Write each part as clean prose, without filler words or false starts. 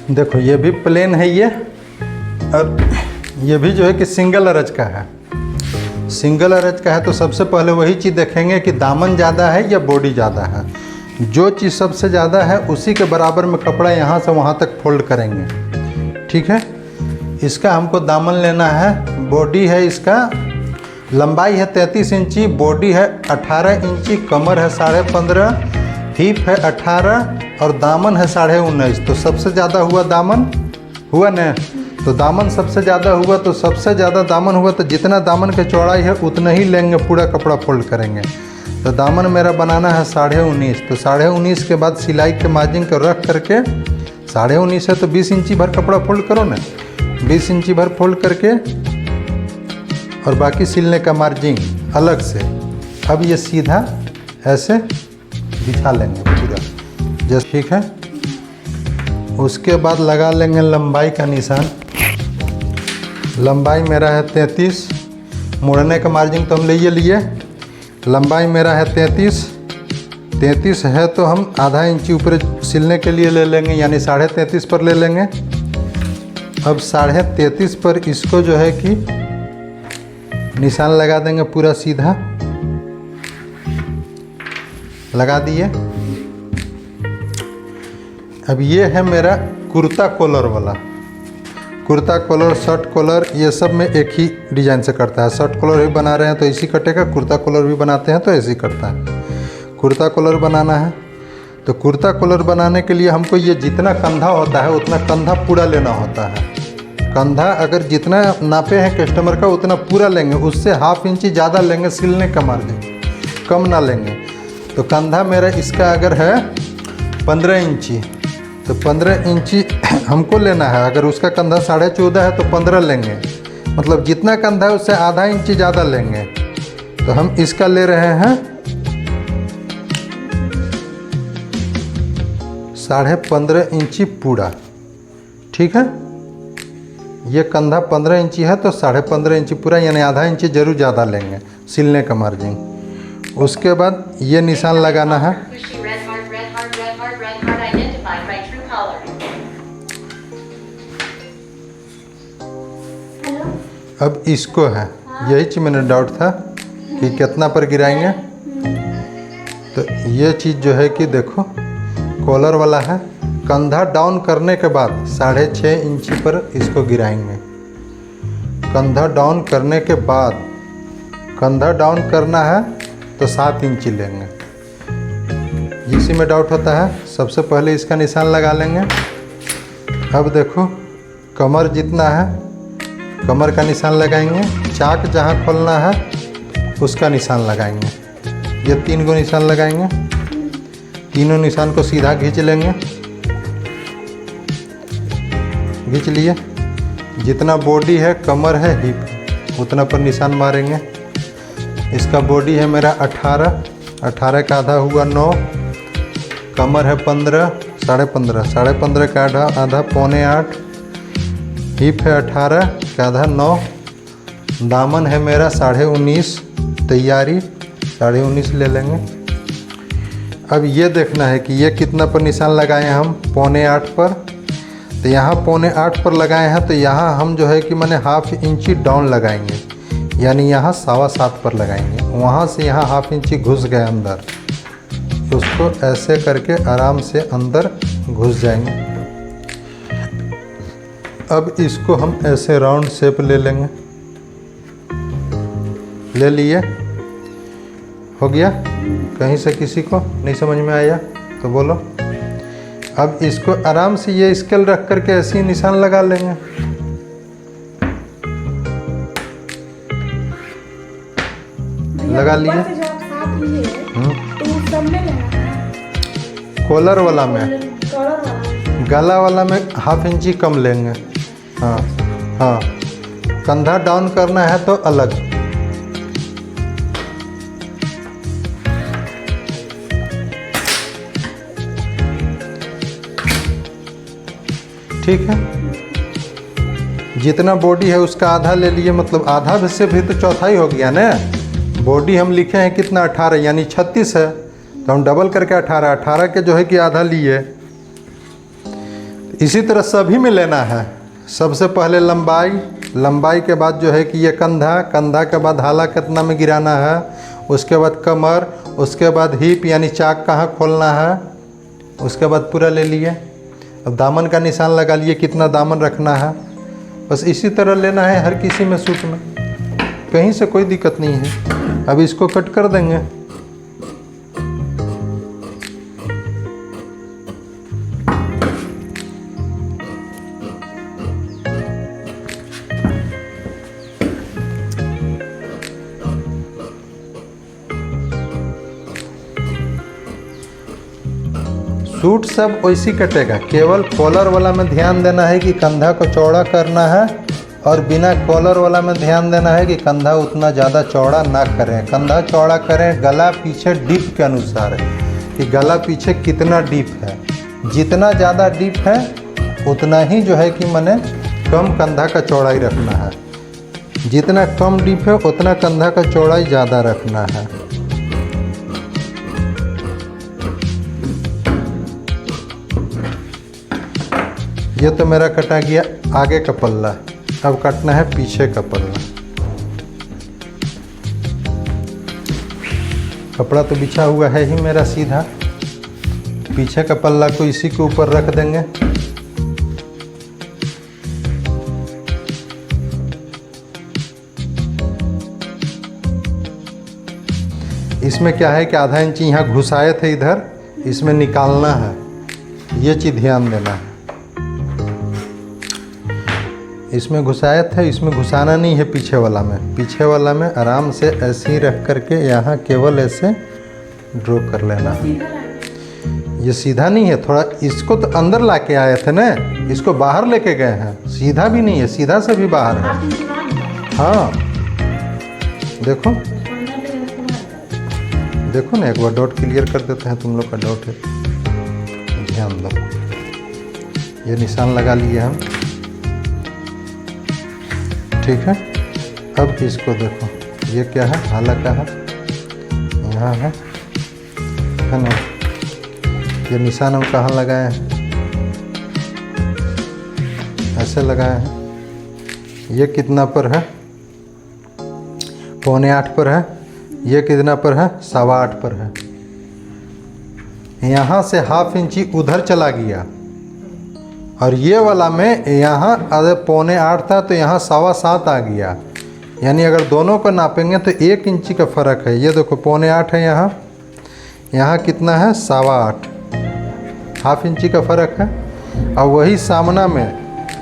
देखो ये भी प्लेन है ये, और ये भी जो है कि सिंगल अरज का है। सिंगल अरज का है तो सबसे पहले वही चीज़ देखेंगे कि दामन ज़्यादा है या बॉडी ज़्यादा है। जो चीज़ सबसे ज़्यादा है उसी के बराबर में कपड़ा यहाँ से वहाँ तक फोल्ड करेंगे। ठीक है, इसका हमको दामन लेना है। बॉडी है, इसका लंबाई है 33 इंची, बॉडी है 18 इंची, कमर है 15.5, हिप है 18 और दामन है 19.5। तो सबसे ज़्यादा हुआ दामन, हुआ न? तो दामन सबसे ज़्यादा हुआ, तो सबसे ज़्यादा दामन हुआ तो जितना दामन की चौड़ाई है उतना ही लेंगे, पूरा कपड़ा फोल्ड करेंगे। तो दामन मेरा बनाना है 19.5। तो 19.5 के बाद सिलाई के मार्जिन को रख करके 19.5 है तो 20 इंची भर कपड़ा फोल्ड करो ना, 20 इंची भर फोल्ड करके और बाकी सिलने का मार्जिन अलग से। अब ये सीधा ऐसे बिछा लेंगे पूरा, जैसे ठीक है। उसके बाद लगा लेंगे लंबाई का निशान। लंबाई मेरा है 33, मुड़ने का मार्जिन तो हम लिए। लंबाई मेरा है 33 है तो हम आधा इंची ऊपर सिलने के लिए ले लेंगे, यानी 33.5 पर ले लेंगे। अब 33.5 पर इसको जो है कि निशान लगा देंगे पूरा सीधा, लगा दिए। अब ये है मेरा कुर्ता कॉलर वाला। कुर्ता कॉलर, शर्ट कॉलर, ये सब में एक ही डिज़ाइन से करता है। शर्ट कॉलर भी बना रहे हैं तो इसी कटेगा, कुर्ता कॉलर भी बनाते हैं तो ऐसे ही करता है। कुर्ता कॉलर बनाना है तो कुर्ता कॉलर बनाने के लिए हमको ये जितना कंधा होता है उतना कंधा पूरा लेना होता है। कंधा अगर जितना नापे हैं कस्टमर का उतना पूरा लेंगे, उससे हाफ इंची ज़्यादा लेंगे, सिलने का मार्जिन कम ना लेंगे। तो कंधा मेरा इसका अगर है 15 इंची तो 15 इंची हमको लेना है। अगर उसका कंधा 14.5 है तो 15 लेंगे, मतलब जितना कंधा है उससे आधा इंची ज़्यादा लेंगे। तो हम इसका ले रहे हैं 15.5 इंची पूरा। ठीक है, ये कंधा 15 इंची है तो 15.5 इंची पूरा, यानी आधा इंची जरूर ज़्यादा लेंगे सिलने का मार्जिन। उसके बाद ये निशान लगाना है। अब इसको है, यही चीज़ मैंने डाउट था कि कितना पर गिराएंगे। तो ये चीज़ जो है कि देखो कॉलर वाला है, कंधा डाउन करने के बाद 6.5 इंची पर इसको गिराएंगे। कंधा डाउन करने के बाद, कंधा डाउन करना है तो 7 इंची लेंगे। इसी में डाउट होता है। सबसे पहले इसका निशान लगा लेंगे। अब देखो कमर जितना है कमर का निशान लगाएंगे, चाक जहाँ खोलना है उसका निशान लगाएंगे। ये 3 गो निशान लगाएंगे, तीनों निशान को सीधा खींच लेंगे। खींच लिए, जितना बॉडी है, कमर है, हिप उतना पर निशान मारेंगे। इसका बॉडी है मेरा 18 का आधा हुआ 9, कमर है 15, 15.5 का आधा 7.25, हिप है 18 का आधा 9, दामन है मेरा 19.5, तैयारी 19.5 ले लेंगे। अब ये देखना है कि ये कितना पर निशान लगाए हम, 7.25 पर। तो यहाँ 7.25 पर लगाए हैं तो यहाँ हम जो है कि मैंने हाफ इंची डाउन लगाएंगे, यानी यहाँ 7.25 पर लगाएंगे। वहाँ से यहाँ हाफ इंची घुस गए अंदर, उसको ऐसे करके आराम से अंदर घुस जाएंगे। अब इसको हम ऐसे राउंड शेप ले लेंगे। ले लिए, हो गया। कहीं से किसी को नहीं समझ में आया तो बोलो। अब इसको आराम से ये स्केल रख करके ऐसे ही निशान लगा लेंगे। लगा लिए। कॉलर वाला में, गला वाला में हाफ इंची कम लेंगे। हाँ हाँ, कंधा डाउन करना है तो अलग। ठीक है, जितना बॉडी है उसका आधा ले लिए, मतलब आधा से भी तो चौथाई हो गया ना। बॉडी हम लिखे हैं कितना 18, यानी 36 है तो हम डबल करके 18 के जो है कि आधा लिए। इसी तरह सभी में लेना है। सबसे पहले लंबाई, लंबाई के बाद जो है कि ये कंधा, कंधा के बाद हाला कितना में गिराना है, उसके बाद कमर, उसके बाद हिप यानी चाक कहाँ खोलना है, उसके बाद पूरा ले लिए। अब दामन का निशान लगा लिए कितना दामन रखना है। बस इसी तरह लेना है हर किसी में सूट में, कहीं से कोई दिक्कत नहीं है। अब इसको कट कर देंगे। सूट सब वैसी कटेगा, केवल कॉलर वाला में ध्यान देना है कि कंधा को चौड़ा करना है, और बिना कॉलर वाला में ध्यान देना है कि कंधा उतना ज़्यादा चौड़ा ना करें। कंधा चौड़ा करें गला पीछे डीप के अनुसार है कि गला पीछे कितना डीप है। जितना ज़्यादा डीप है उतना ही जो है कि माने कम कंधा का चौड़ाई रखना है। जितना कम डीप है उतना कंधा का चौड़ाई ज़्यादा रखना है। ये तो मेरा कटा गया आगे का पल्ला, अब काटना है पीछे का पल्ला। कपड़ा तो बिछा हुआ है ही मेरा सीधा, पीछे का पल्ला को इसी के ऊपर रख देंगे। इसमें क्या है कि आधा इंच यहाँ घुसाए थे इधर, इसमें निकालना है, ये चीज़ ध्यान देना है। इसमें घुसाए थे, इसमें घुसाना नहीं है पीछे वाला में। पीछे वाला में आराम से ऐसे ही रख करके यहाँ केवल ऐसे ड्रॉ कर लेना। ये सीधा नहीं है, थोड़ा इसको तो अंदर ला के आए थे ना, इसको बाहर लेके गए हैं। सीधा भी नहीं है, सीधा से भी बाहर है। हाँ देखो देखो ना, एक बार डॉट क्लियर कर देते हैं, तुम लोग का डॉट है, ध्यान दो। ये निशान लगा लिए हम, ठीक है। अब इसको देखो, ये क्या है, हाला का है, यहाँ है ना। ये निशान हम कहाँ लगाए हैं, ऐसे लगाए हैं। ये कितना पर है, 7.25 पर है। ये कितना पर है, 8.25 पर है। यहाँ से 1/2 इंची उधर चला गया, और ये वाला में यहाँ अगर 7.25 था तो यहाँ 7.25 आ गया। यानी अगर दोनों को नापेंगे तो 1 इंची का फ़र्क है। ये देखो 7.25 है यहाँ, यहाँ कितना है, 8.25, 1/2 इंची का फ़र्क है। और वही सामना में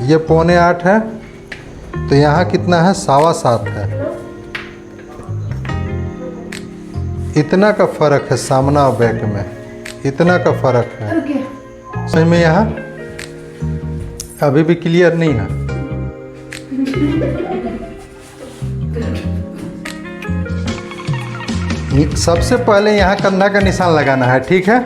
ये 7.25 है तो यहाँ कितना है, 7.25 है। इतना का फ़र्क है सामना और बैक में, इतना का फ़र्क है। समझ में यहाँ अभी भी क्लियर नहीं है। सबसे पहले यहाँ कंधा का निशान लगाना है, ठीक है।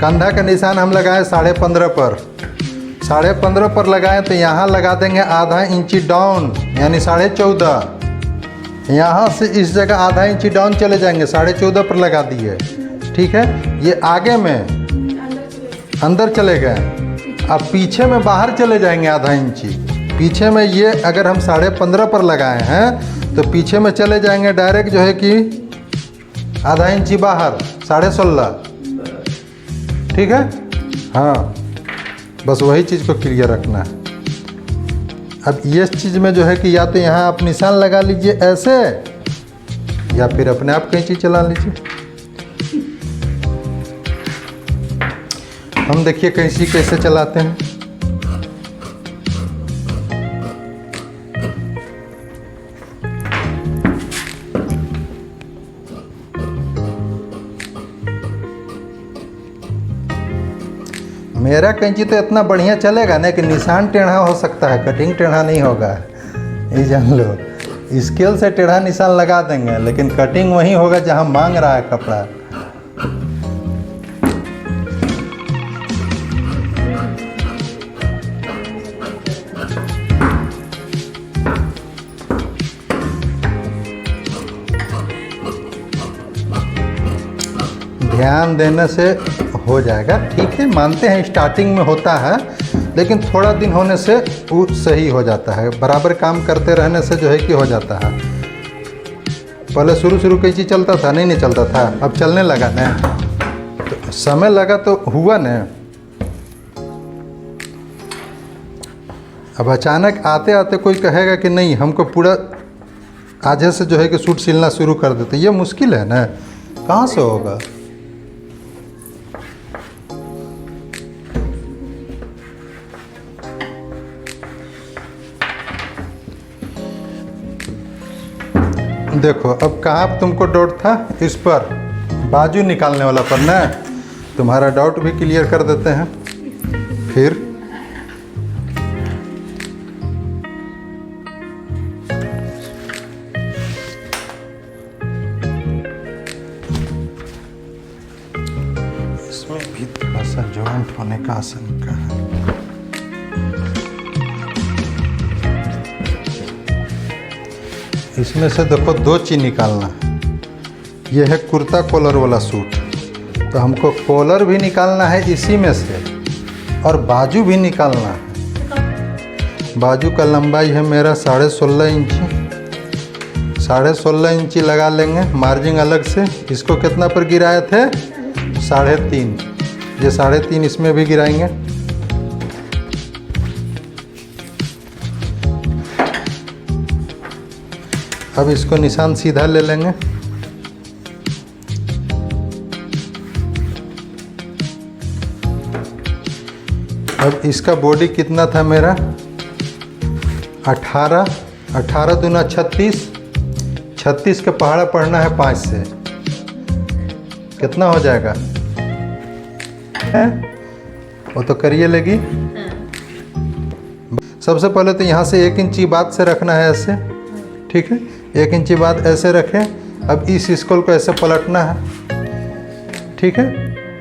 कंधा का निशान हम लगाए 15.5 पर, 15.5 पर लगाए तो यहाँ लगा देंगे आधा इंची डाउन, यानी 14.5। यहाँ से इस जगह आधा इंची डाउन चले जाएंगे, 14.5 पर लगा दिए, ठीक है। ये आगे में अंदर चले गए, अब पीछे में बाहर चले जाएंगे आधा इंची। पीछे में ये अगर हम 15.5 पर लगाए हैं तो पीछे में चले जाएंगे डायरेक्ट जो है कि आधा इंची बाहर, 16.5, ठीक है। हाँ बस वही चीज़ को क्लियर रखना है। अब ये चीज़ में जो है कि या तो यहाँ आप निशान लगा लीजिए ऐसे, या फिर अपने आप कैंची चला लीजिए। हम देखिए कैंची कैसे चलाते हैं। मेरा कैंची तो इतना बढ़िया चलेगा ना कि निशान टेढ़ा हो सकता है, कटिंग टेढ़ा नहीं होगा, ये जान लो। स्केल से टेढ़ा निशान लगा देंगे लेकिन कटिंग वही होगा जहाँ मांग रहा है कपड़ा। ध्यान देने से हो जाएगा, ठीक है। मानते हैं स्टार्टिंग में होता है, लेकिन थोड़ा दिन होने से वो सही हो जाता है, बराबर काम करते रहने से जो है कि हो जाता है। पहले शुरू शुरू कई चीज़ चलता था, नहीं चलता था, अब चलने लगा ना, तो समय लगा तो हुआ ना। अब अचानक आते आते कोई कहेगा कि नहीं हमको पूरा आज से जो है कि सूट सिलना शुरू कर देते, ये मुश्किल है ना, कहाँ से होगा। देखो अब कहाँ तुमको डाउट था, इस पर बाजू निकालने वाला पर ना, तुम्हारा डाउट भी क्लियर कर देते हैं। फिर इसमें भी थोड़ा सा जॉइंट होने का आशंका है। इसमें से देखो दो चीज़ निकालना है। यह है कुर्ता कॉलर वाला सूट, तो हमको कॉलर भी निकालना है इसी में से, और बाजू भी निकालना है। बाजू का लंबाई है मेरा 16.5 इंची, 16.5 इंची लगा लेंगे मार्जिन अलग से। इसको कितना पर गिराए थे, 3.5, ये 3.5 इसमें भी गिराएंगे। अब इसको निशान सीधा ले लेंगे। अब इसका बॉडी कितना था मेरा, 18, 18 दूना 36, 36 के पहाड़ा पढ़ना है 5 से, कितना हो जाएगा है? वो तो करिए लगी। सबसे पहले तो यहाँ से 1 इंची बाद से रखना है ऐसे, ठीक है, 1 इंची बाद ऐसे रखें। अब इस स्केल को ऐसे पलटना है, ठीक है,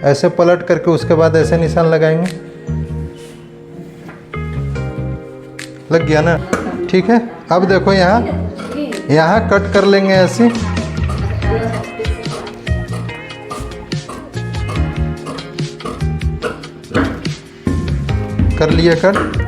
ऐसे पलट करके उसके बाद ऐसे निशान लगाएंगे। लग गया ना, ठीक है। अब देखो यहाँ कट कर लेंगे ऐसे, कर लिए कट।